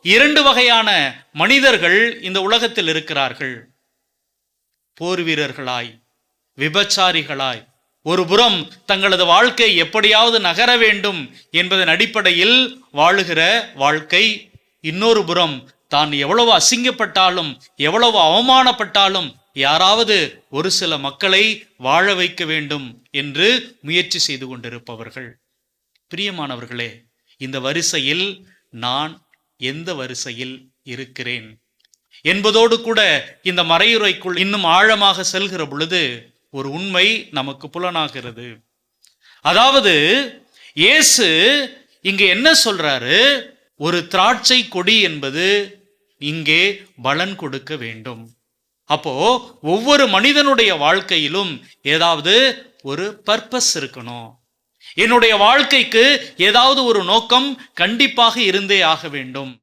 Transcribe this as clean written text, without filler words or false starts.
இரண்டு வகையான மனிதர்கள் இந்த உலகத்தில் இருக்கிறார்கள். போர் வீரர்களாய், விபச்சாரிகளாய், ஒரு புறம் தங்களது வாழ்க்கை எப்படியாவது நகர வேண்டும் என்பதன் அடிப்படையில் வாழுகிற வாழ்க்கை, இன்னொரு புறம் தான் எவ்வளவு அசிங்கப்பட்டாலும் எவ்வளவு அவமானப்பட்டாலும் யாராவது ஒரு சில மக்களை வாழ வைக்க வேண்டும் என்று முயற்சி செய்து கொண்டிருப்பவர்கள். பிரியமானவர்களே, இந்த வரிசையில் நான் எந்த வரிசையில் இருக்கிறேன் என்பதோடு கூட இந்த மறையுறைக்குள் இன்னும் ஆழமாக செல்கிற பொழுது ஒரு உண்மை நமக்கு புலனாகிறது. அதாவது இயேசு இங்கே என்ன சொல்றாரு? ஒரு திராட்சை கொடி என்பது இங்கே பலன் கொடுக்க வேண்டும். அப்போ ஒவ்வொரு மனிதனுடைய வாழ்க்கையிலும் ஏதாவது ஒரு பர்பஸ் இருக்கணும். என்னுடைய வாழ்க்கைக்கு ஏதாவது ஒரு நோக்கம் கண்டிப்பாக இருந்தே ஆக வேண்டும்.